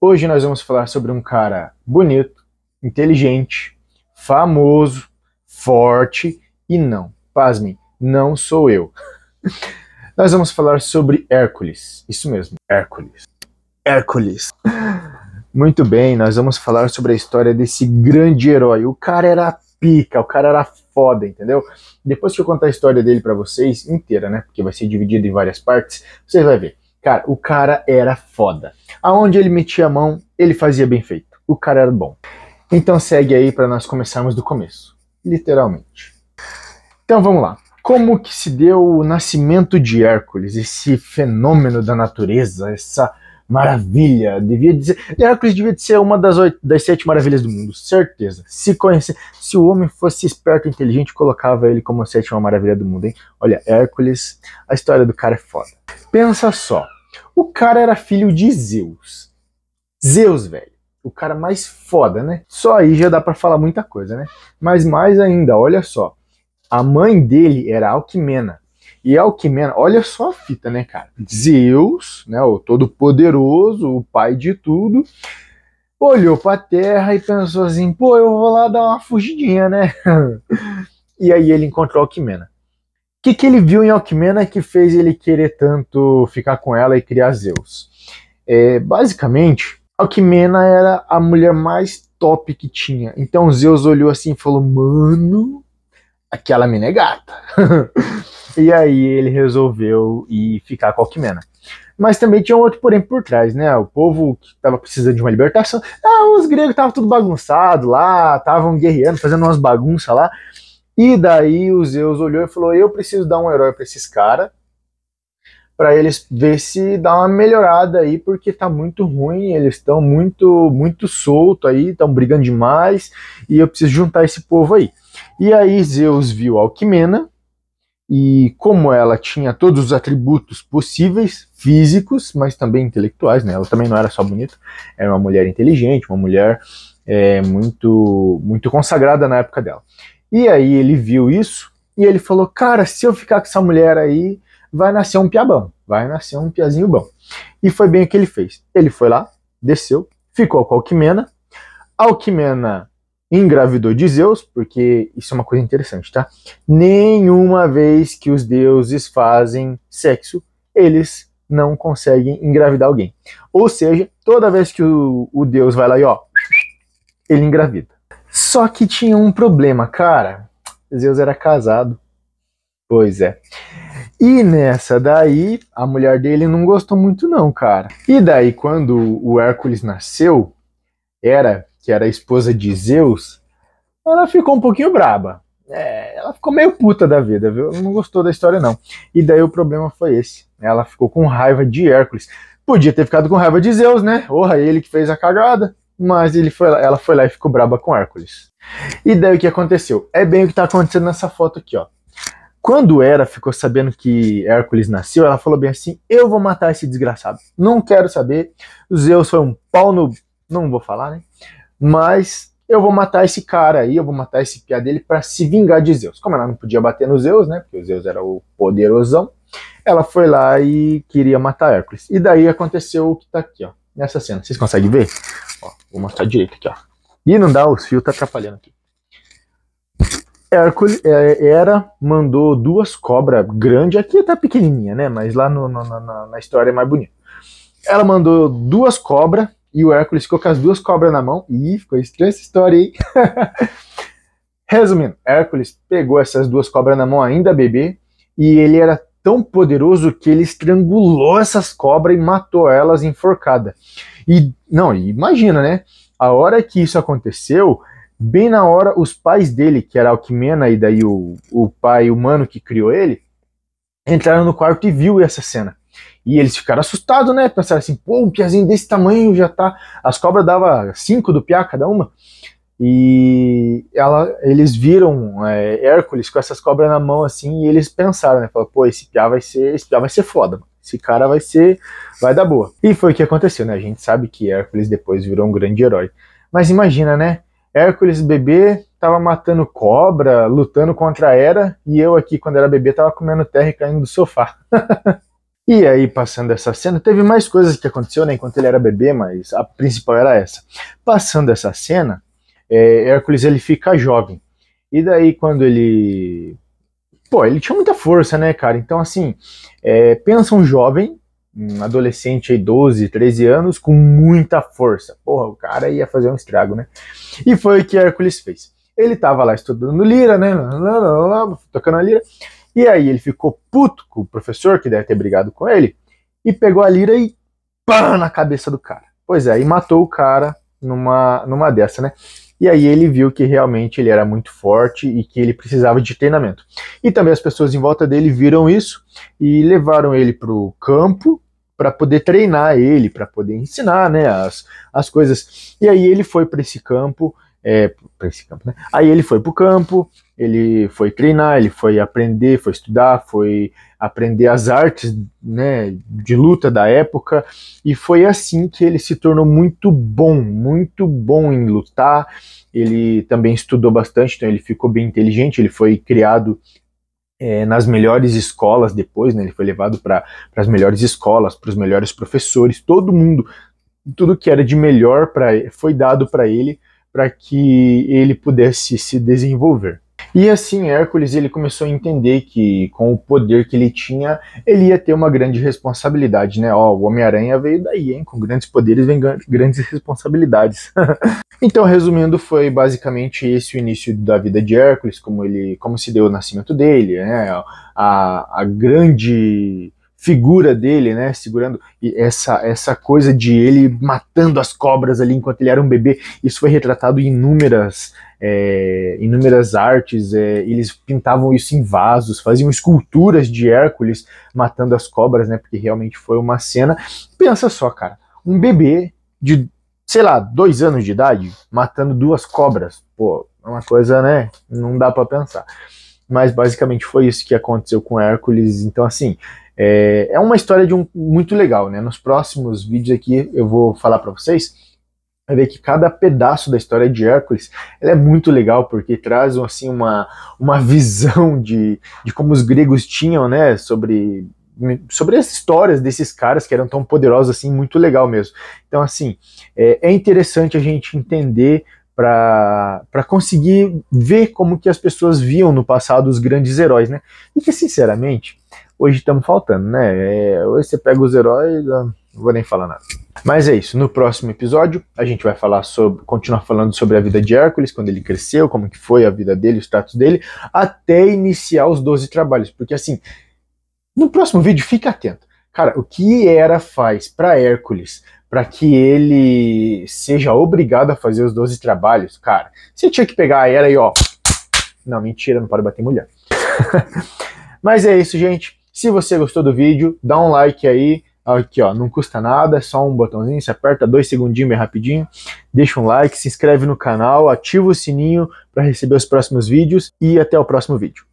Hoje nós vamos falar sobre um cara bonito, inteligente, famoso, forte e não, pasmem, não sou eu. Nós vamos falar sobre Hércules, isso mesmo, Hércules. Hércules. Muito bem, nós vamos falar sobre a história desse grande herói. O cara era pica, o cara era foda, entendeu? Depois que eu contar a história dele pra vocês, inteira, né? Porque vai ser dividida em várias partes, vocês vão ver. Cara, o cara era foda. Aonde ele metia a mão, ele fazia bem feito. O cara era bom. Então segue aí para nós começarmos do começo. Literalmente. Então vamos lá. Como que se deu o nascimento de Hércules? Esse fenômeno da natureza, essa maravilha. Hércules devia ser uma das 7 maravilhas do mundo, certeza. Se o homem fosse esperto e inteligente, colocava ele como a 7ª maravilha do mundo, hein? Olha, Hércules, a história do cara é foda. Pensa só. O cara era filho de Zeus. Zeus, velho. O cara mais foda, né? Só aí já dá pra falar muita coisa, né? Mas mais ainda, olha só. A mãe dele era Alquimena. E Alquimena, olha só a fita, né, cara? Zeus, né, o todo-poderoso, o pai de tudo, olhou pra terra e pensou assim, pô, eu vou lá dar uma fugidinha, né? E aí ele encontrou Alquimena. O que ele viu em Alquimena que fez ele querer tanto ficar com ela e criar Zeus? Basicamente, Alquimena era a mulher mais top que tinha. Então Zeus olhou assim e falou, mano, aquela mina é gata. E aí ele resolveu ir ficar com a Alquimena. Mas também tinha um outro porém por trás, né? O povo que estava precisando de uma libertação. Os gregos estavam tudo bagunçado lá, estavam guerreando, fazendo umas bagunças lá. E daí o Zeus olhou e falou, eu preciso dar um herói para esses caras, para eles ver se dá uma melhorada aí, porque tá muito ruim, eles estão muito solto aí, estão brigando demais, e eu preciso juntar esse povo aí. E aí Zeus viu a Alquimena, e como ela tinha todos os atributos possíveis, físicos, mas também intelectuais, né? Ela também não era só bonita, era uma mulher inteligente, uma mulher muito consagrada na época dela. E aí ele viu isso e ele falou, cara, se eu ficar com essa mulher aí, vai nascer um piabão, vai nascer um piazinho bom. E foi bem o que ele fez. Ele foi lá, desceu, ficou com a Alquimena. A Alquimena engravidou de Zeus, porque isso é uma coisa interessante, tá? Nenhuma vez que os deuses fazem sexo, eles não conseguem engravidar alguém. Ou seja, toda vez que o deus vai lá e ó, ele engravida. Só que tinha um problema, cara. Zeus era casado. Pois é. E nessa daí, a mulher dele não gostou muito não, cara. E daí, quando o Hércules nasceu, que era a esposa de Zeus, ela ficou um pouquinho braba. Ela ficou meio puta da vida, viu? Não gostou da história, não. E daí o problema foi esse. Ela ficou com raiva de Hércules. Podia ter ficado com raiva de Zeus, né? Porra, ele que fez a cagada. Mas ela foi lá e ficou braba com Hércules. E daí o que aconteceu? É bem o que está acontecendo nessa foto aqui, ó. Quando Hera ficou sabendo que Hércules nasceu, ela falou bem assim, eu vou matar esse desgraçado. Não quero saber. O Zeus foi um pau no... Não vou falar, né? Mas eu vou matar esse cara aí, eu vou matar esse piá dele para se vingar de Zeus. Como ela não podia bater no Zeus, né? Porque o Zeus era o poderosão. Ela foi lá e queria matar Hércules. E daí aconteceu o que tá aqui, ó. Nessa cena. Vocês conseguem ver? Ó, vou mostrar direito aqui, ó. E não dá, os fios tá atrapalhando aqui. Hera mandou 2 cobras grandes, aqui tá pequenininha, né? Mas lá na história é mais bonito. Ela mandou 2 cobras e o Hércules ficou com as 2 cobras na mão. Ih, ficou estranha essa história aí. Resumindo, Hércules pegou essas 2 cobras na mão ainda bebê e ele era tão poderoso que ele estrangulou essas cobras e matou elas enforcadas. E não, imagina, né? A hora que isso aconteceu, bem na hora, os pais dele, que era Alquimena e daí o pai humano que criou ele, entraram no quarto e viu essa cena. E eles ficaram assustados, né? Pensaram assim, pô, um piazinho desse tamanho já tá... As cobras davam 5 do piá cada uma. E eles viram Hércules com essas cobras na mão assim, e eles pensaram, né? Falaram, pô, esse piá vai ser foda, mano. Esse cara vai dar boa. E foi o que aconteceu, né? A gente sabe que Hércules depois virou um grande herói. Mas imagina, né? Hércules bebê tava matando cobra, lutando contra a Hera, e eu aqui, quando era bebê, tava comendo terra e caindo do sofá. E aí, passando essa cena, teve mais coisas que aconteceu, né, enquanto ele era bebê, mas a principal era essa. Passando essa cena, Hércules ele fica jovem. E daí, quando ele... Pô, ele tinha muita força, né, cara? Então, assim, pensa um jovem, um adolescente aí, 12, 13 anos, com muita força. Porra, o cara ia fazer um estrago, né? E foi o que Hércules fez. Ele tava lá estudando lira, né? Tocando a lira. E aí ele ficou puto com o professor, que deve ter brigado com ele, e pegou a lira e pá, na cabeça do cara. Pois é, e matou o cara numa dessa, né? E aí ele viu que realmente ele era muito forte e que ele precisava de treinamento. E também as pessoas em volta dele viram isso e levaram ele para o campo para poder treinar ele, para poder ensinar, né, as coisas. E aí ele foi para esse campo, né? Aí ele foi para o campo, ele foi treinar, ele foi aprender, foi estudar, foi aprender as artes, né, de luta da época, e foi assim que ele se tornou muito bom em lutar. Ele também estudou bastante, então ele ficou bem inteligente, ele foi criado nas melhores escolas depois, né, ele foi levado para as melhores escolas, para os melhores professores, todo mundo, tudo que era de melhor foi dado para ele, para que ele pudesse se desenvolver. E assim, Hércules ele começou a entender que com o poder que ele tinha, ele ia ter uma grande responsabilidade, né? Ó, o Homem-Aranha veio daí, hein? Com grandes poderes vem grandes responsabilidades. Então, resumindo, foi basicamente esse o início da vida de Hércules, como se deu o nascimento dele, né? A grande figura dele, né, segurando essa coisa de ele matando as cobras ali enquanto ele era um bebê. Isso foi retratado em inúmeras artes. Eles pintavam isso em vasos, faziam esculturas de Hércules matando as cobras, né, porque realmente foi uma cena. Pensa só, cara, um bebê de, sei lá, 2 anos de idade matando 2 cobras. Pô, é uma coisa, né, não dá pra pensar. Mas basicamente foi isso que aconteceu com Hércules. Então, assim, é uma história muito legal, né? Nos próximos vídeos aqui eu vou falar para vocês, vai ver que cada pedaço da história de Hércules ela é muito legal, porque traz assim, uma visão de como os gregos tinham, né? Sobre as histórias desses caras que eram tão poderosos assim, muito legal mesmo. Então, assim, é interessante a gente entender para conseguir ver como que as pessoas viam no passado os grandes heróis, né? E que, sinceramente, hoje estamos faltando, né? Hoje você pega os heróis, não vou nem falar nada. Mas é isso, no próximo episódio a gente vai continuar falando sobre a vida de Hércules, quando ele cresceu, como que foi a vida dele, o status dele, até iniciar os 12 trabalhos, porque assim, no próximo vídeo, fica atento. Cara, o que Hera faz para Hércules para que ele seja obrigado a fazer os 12 trabalhos? Cara, você tinha que pegar a Hera e ó... Não, mentira, não pode bater mulher. Mas é isso, gente. Se você gostou do vídeo, dá um like aí. Aqui, ó, não custa nada, é só um botãozinho, você aperta 2 segundinhos bem rapidinho, deixa um like, se inscreve no canal, ativa o sininho para receber os próximos vídeos e até o próximo vídeo.